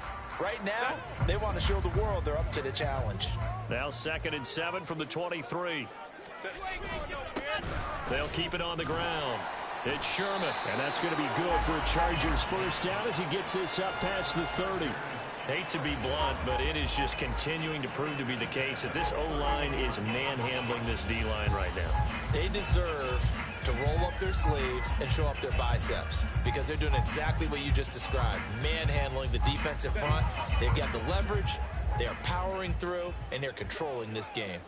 Right now, they want to show the world they're up to the challenge. Now 2nd and 7 from the 23. They'll keep it on the ground. It's Sherman, and that's going to be good for a Chargers first down as he gets this up past the 30. Hate to be blunt, but it is just continuing to prove to be the case that this O-line is manhandling this D-line right now. They deserve to roll up their sleeves and show up their biceps because they're doing exactly what you just described, manhandling the defensive front. They've got the leverage, they're powering through, and they're controlling this game.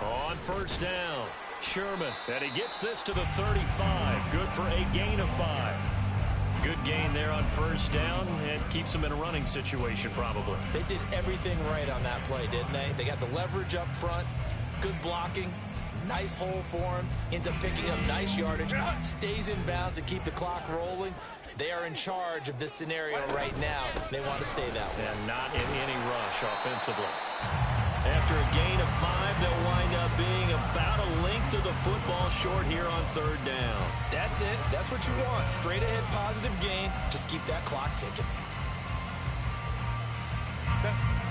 On 1st down, Sherman, and he gets this to the 35. Good for a gain of 5. Good gain there on 1st down and keeps them in a running situation probably. They did everything right on that play, didn't they? They got the leverage up front, good blocking, nice hole for him, ends up picking up nice yardage, stays in bounds to keep the clock rolling. They are in charge of this scenario right now. They want to stay that way. And not in any rush offensively. After a gain of 5, they'll wind up being about a length of the football short here on 3rd down. That's it. That's what you want. Straight ahead positive gain. Just keep that clock ticking.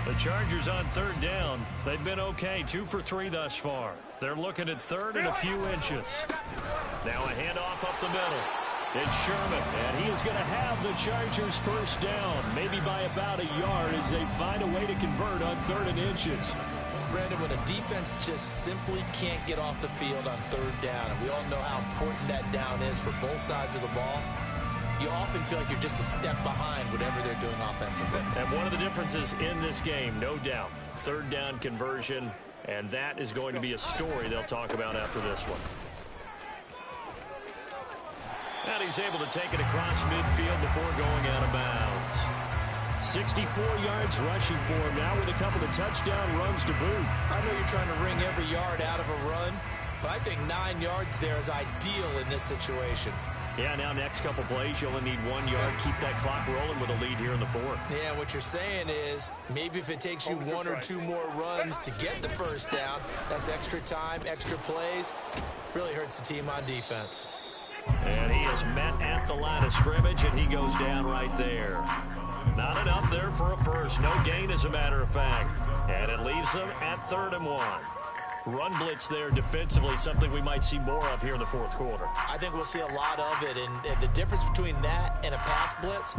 The Chargers on 3rd down. They've been okay. 2 for 3 thus far. They're looking at 3rd and a few inches. Now a handoff up the middle. It's Sherman, and he is going to have the Chargers first down, maybe by about a yard as they find a way to convert on 3rd and inches. Brandon, when a defense just simply can't get off the field on 3rd down, and we all know how important that down is for both sides of the ball, you often feel like you're just a step behind whatever they're doing offensively. And one of the differences in this game, no doubt, 3rd down conversion, and that is going to be a story they'll talk about after this one. And he's able to take it across midfield before going out of bounds. 64 yards rushing for him now with a couple of touchdown runs to boot. I know you're trying to wring every yard out of a run, but I think 9 yards there is ideal in this situation. Yeah, now next couple plays, you only need 1 yard. Keep that clock rolling with a lead here in the 4th. Yeah, what you're saying is maybe if it takes you 1 or 2 more runs to get the first down, that's extra time, extra plays. Really hurts the team on defense. And he is met at the line of scrimmage, and he goes down right there. Not enough there for a first. No gain, as a matter of fact. And it leaves them at 3rd and 1. Run blitz there defensively, something we might see more of here in the 4th quarter. I think we'll see a lot of it, and the difference between that and a pass blitz,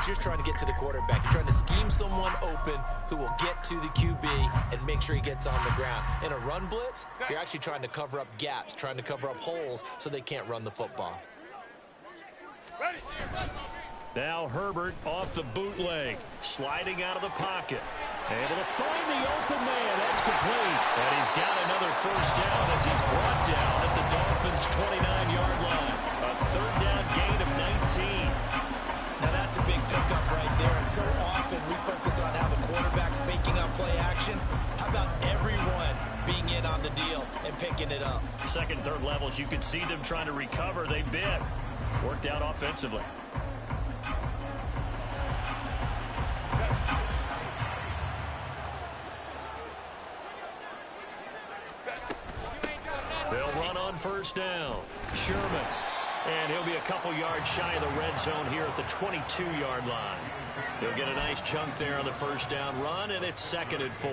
you're trying to get to the quarterback. You're trying to scheme someone open who will get to the QB and make sure he gets on the ground. In a run blitz, you're actually trying to cover up gaps, trying to cover up holes so they can't run the football. Now Herbert off the bootleg, sliding out of the pocket. Able to find the open man. That's complete. And he's got another first down as he's brought down at the Dolphins' 29-yard line. A 3rd down gain of 19. Now that's a big pickup right there. And so often we focus on how the quarterback's faking up play action. How about everyone being in on the deal and picking it up? 2nd, 3rd levels, you can see them trying to recover. They bit. Worked out offensively. They'll run on first down. Sherman. And he'll be a couple yards shy of the red zone here at the 22-yard line. He'll get a nice chunk there on the first down run, and it's 2nd and 4.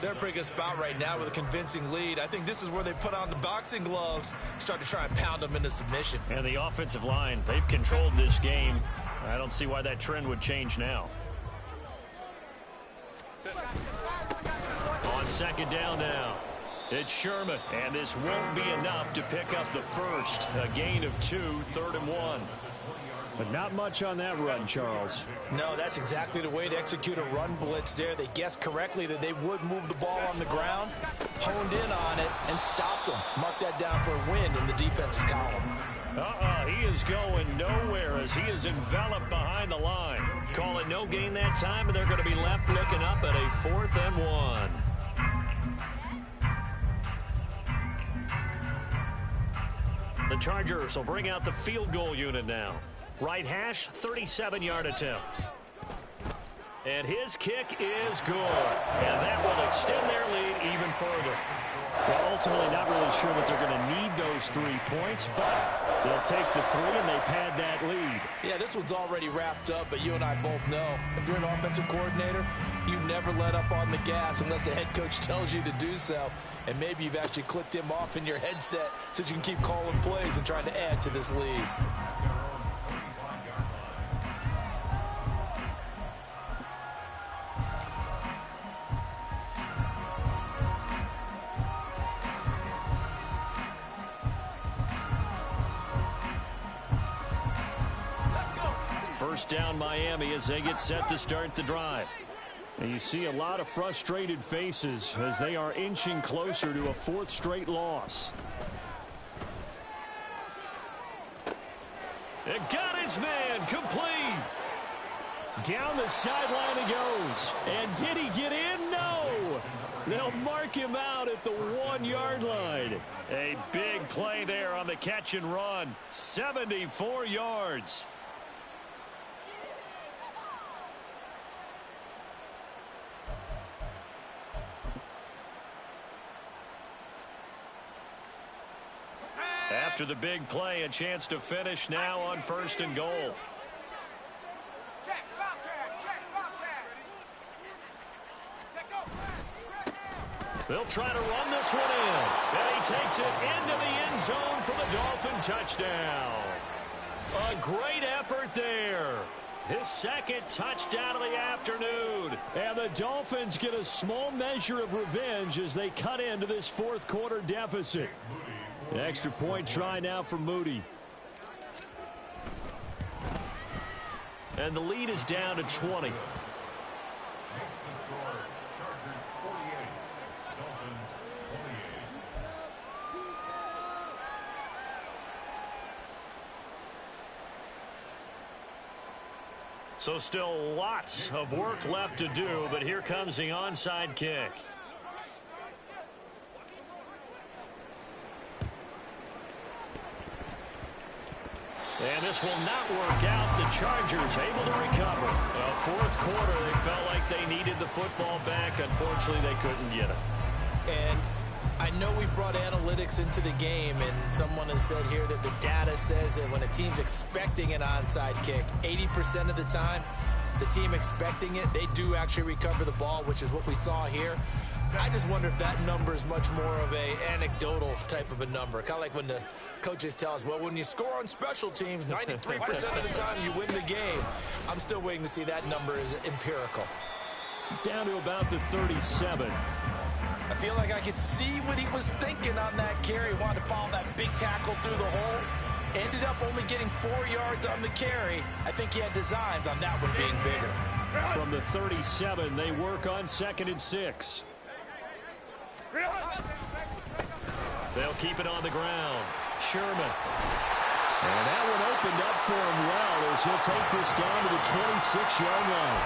They're in a pretty good spot right now with a convincing lead. I think this is where they put on the boxing gloves, start to try and pound them into submission. And the offensive line, they've controlled this game. I don't see why that trend would change now. On 2nd down now. It's Sherman, and this won't be enough to pick up the first. A gain of 2, 3rd and 1. But not much on that run, Charles. No, that's exactly the way to execute a run blitz there. They guessed correctly that they would move the ball on the ground, honed in on it, and stopped them. Mark that down for a win in the defense's column. He is going nowhere as he is enveloped behind the line. Call it no gain that time, and they're going to be left looking up at a 4th and 1. The Chargers will bring out the field goal unit now. Right hash, 37-yard attempt. And his kick is good. And that will extend their lead even further. Well, ultimately, not really sure that they're going to need those 3 points, but they'll take the 3 and they pad that lead. Yeah, this one's already wrapped up, but you and I both know if you're an offensive coordinator, you never let up on the gas unless the head coach tells you to do so. And maybe you've actually clicked him off in your headset so you can keep calling plays and trying to add to this lead. First down Miami as they get set to start the drive. And you see a lot of frustrated faces as they are inching closer to a 4th straight loss. It got his man complete. Down the sideline he goes. And did he get in? No. They'll mark him out at the 1-yard line. A big play there on the catch and run. 74 yards. After the big play, a chance to finish now on 1st and goal. They'll try to run this one in. And he takes it into the end zone for the Dolphin touchdown. A great effort there. His 2nd touchdown of the afternoon. And the Dolphins get a small measure of revenge as they cut into this 4th quarter deficit. An extra point try now for Moody. And the lead is down to 20. Next to score, Chargers 48, Dolphins 28. So still lots of work left to do, but here comes the onside kick. And this will not work out. The Chargers able to recover. 4th quarter, they felt like they needed the football back. Unfortunately, they couldn't get it. And I know we brought analytics into the game, and someone has said here that the data says that when a team's expecting an onside kick, 80% of the time, the team expecting it, they do actually recover the ball, which is what we saw here. I just wonder if that number is much more of a anecdotal type of a number. Kind of like when the coaches tell us, well, when you score on special teams, 93% of the time you win the game. I'm still waiting to see that number is empirical. Down to about the 37. I feel like I could see what he was thinking on that carry. Wanted to follow that big tackle through the hole. Ended up only getting 4 yards on the carry. I think he had designs on that one being bigger. From the 37, they work on 2nd and 6. They'll keep it on the ground. Sherman. And that one opened up for him well as he'll take this down to the 26-yard line.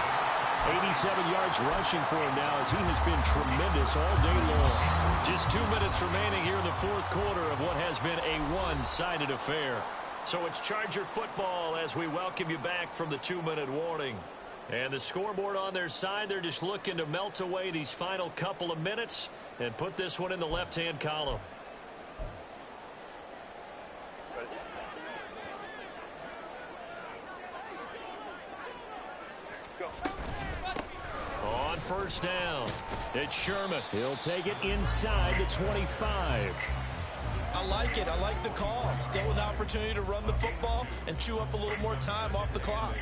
87 yards rushing for him now as he has been tremendous all day long. Just 2 minutes remaining here in the 4th quarter of what has been a one-sided affair. So it's Charger football as we welcome you back from the 2-minute warning. And the scoreboard on their side, they're just looking to melt away these final couple of minutes and put this one in the left-hand column. On 1st down, it's Sherman. He'll take it inside the 25. I like it. I like the call. Still an opportunity to run the football and chew up a little more time off the clock.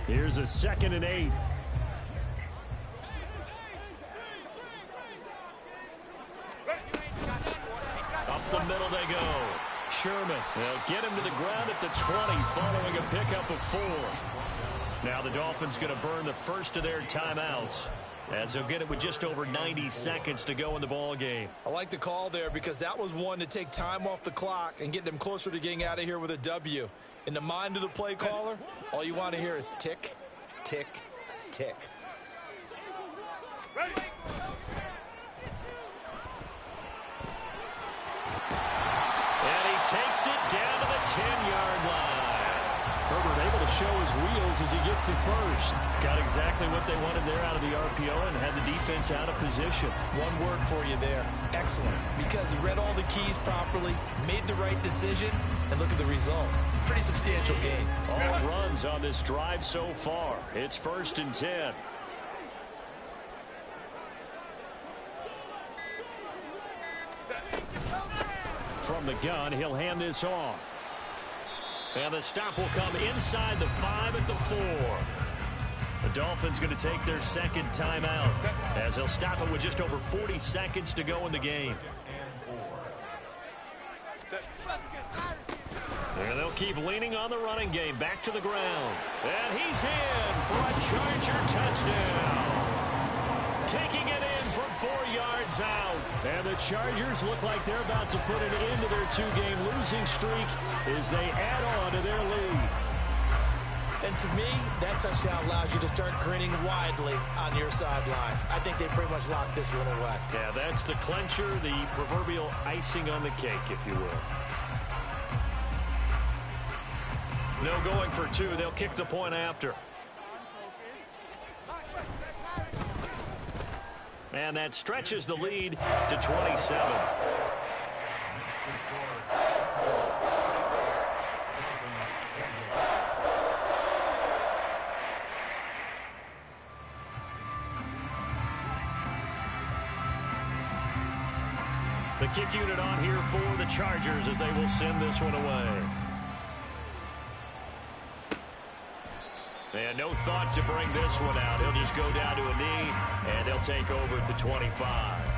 Here's a 2nd and 8. Up the middle they go. Sherman They'll get him to the ground at the 20 following a pickup of 4. Now the Dolphins going to burn the first of their timeouts, as they'll get it with just over 90 seconds to go in the ball game. I like the call there because that was one to take time off the clock and get them closer to getting out of here with a W. In the mind of the play caller, all you want to hear is tick, tick, tick. Ready. And he takes it down to the 10-yard line. Herbert able to show his wheels as he gets the first. Got exactly what they wanted there out of the RPO and had the defense out of position. One word for you there, excellent, because he read all the keys properly, made the right decision, and look at the result. Pretty substantial gain. All runs on this drive so far. It's 1st and 10. From the gun, he'll hand this off. And the stop will come inside the 5 at the 4. The Dolphins going to take their second timeout, as they'll stop it with just over 40 seconds to go in the game. And they'll keep leaning on the running game. Back to the ground. And he's in for a Charger touchdown. Taking it in from 4 yards out. And the Chargers look like they're about to put an end to their 2-game losing streak as they add on to their lead. And to me, that touchdown allows you to start grinning widely on your sideline. I think they pretty much locked this one away. Yeah, that's the clincher, the proverbial icing on the cake, if you will. No going for 2. They'll kick the point after. And that stretches the lead to 27. The kick unit on here for the Chargers as they will send this one away. And no thought to bring this one out. He'll just go down to a knee, and they'll take over at the 25.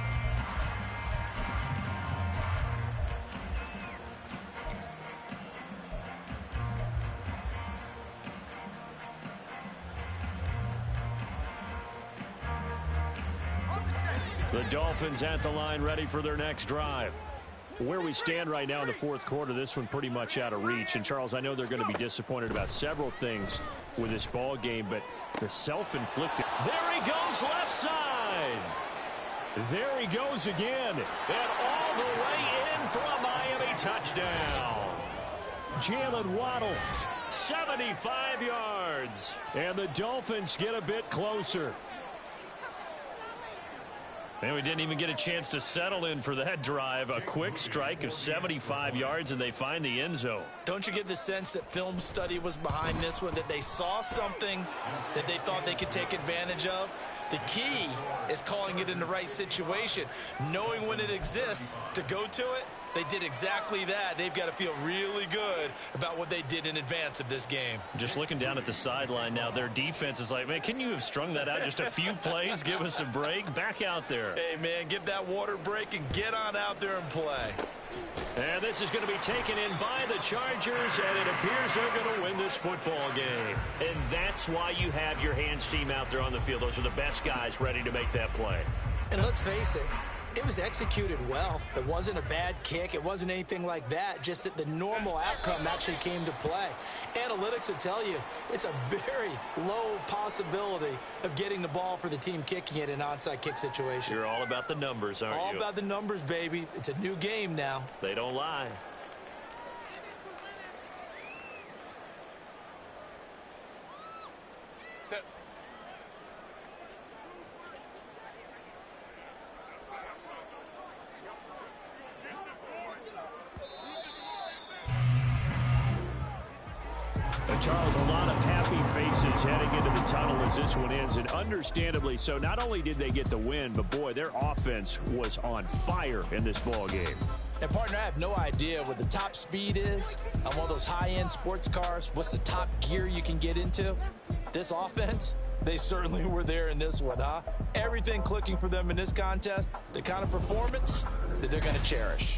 The Dolphins at the line, ready for their next drive. Where we stand right now in the 4th quarter, this one pretty much out of reach. And, Charles, I know they're going to be disappointed about several things with this ball game, but the self-inflicted. There he goes, left side. There he goes again. And all the way in for a Miami touchdown. Jalen Waddle, 75 yards. And the Dolphins get a bit closer. And we didn't even get a chance to settle in for that drive. A quick strike of 75 yards, and they find the end zone. Don't you get the sense that film study was behind this one, that they saw something that they thought they could take advantage of? The key is calling it in the right situation, knowing when it exists to go to it. They did exactly that. They've got to feel really good about what they did in advance of this game. Just looking down at the sideline now, their defense is like, man, can you have strung that out just a few plays? Give us a break. Back out there. Hey, man, give that water break and get on out there and play. And this is going to be taken in by the Chargers, and it appears they're going to win this football game. And that's why you have your hands team out there on the field. Those are the best guys ready to make that play. And let's face it, it was executed well. It wasn't a bad kick. It wasn't anything like that. Just that the normal outcome actually came to play. Analytics will tell you it's a very low possibility of getting the ball for the team kicking it in an onside kick situation. You're all about the numbers, aren't you? All about the numbers, baby. It's a new game now. They don't lie. Charles, a lot of happy faces heading into the tunnel as this one ends, and understandably so. Not only did they get the win, but boy, their offense was on fire in this ball game. And partner, I have no idea what the top speed is on one of those high-end sports cars. What's the top gear you can get into? This offense, they certainly were there in this one, huh? Everything clicking for them in this contest, the kind of performance that they're going to cherish.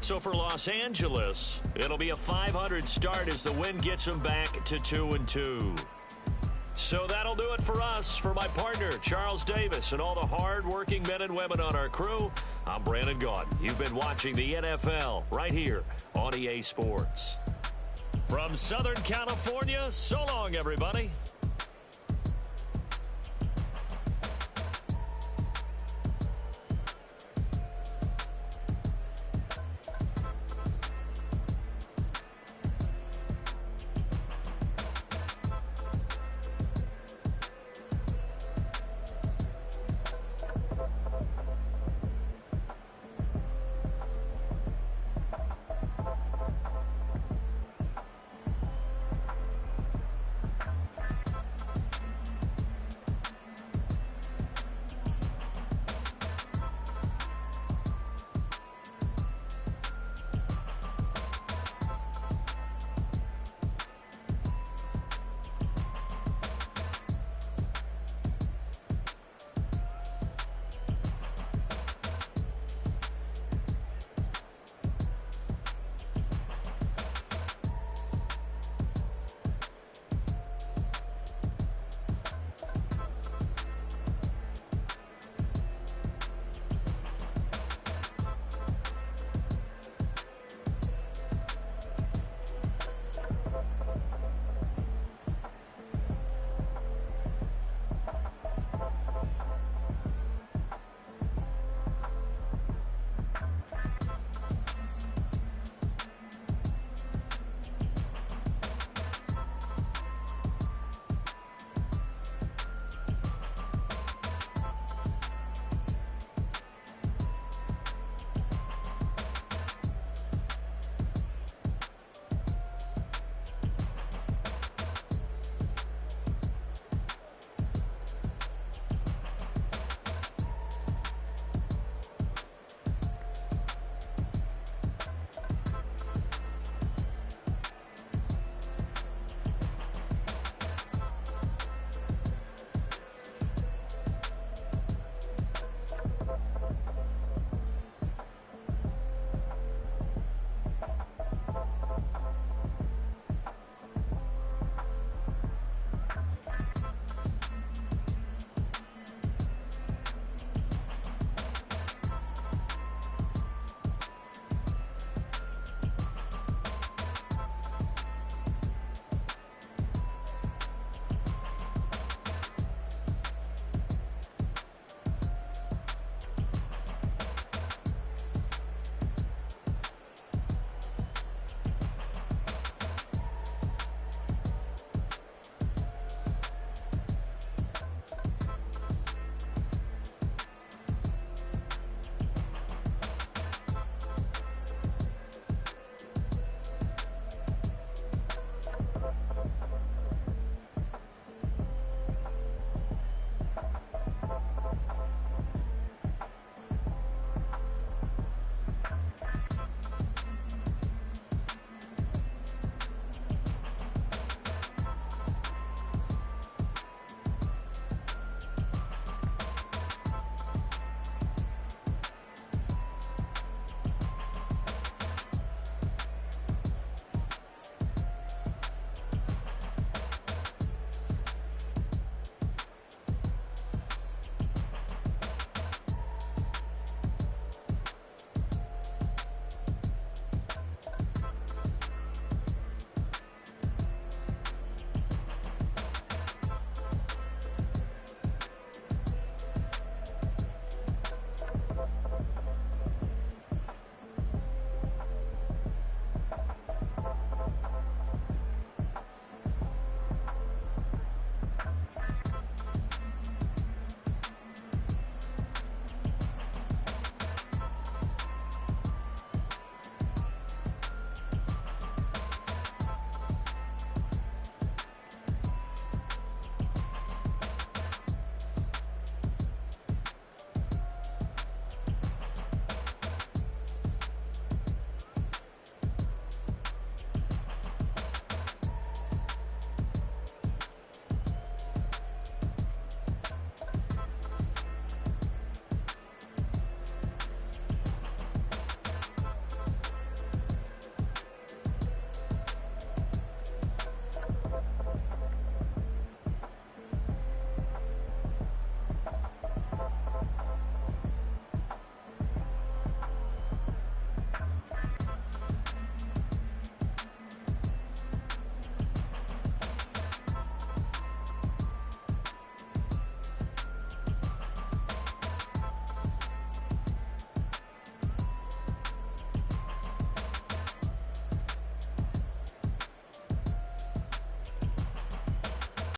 So for Los Angeles, it'll be a .500 start as the win gets them back to 2-2. So that'll do it for us. For my partner, Charles Davis, and all the hard-working men and women on our crew, I'm Brandon Gaudin. You've been watching the NFL right here on EA Sports. From Southern California, so long, everybody.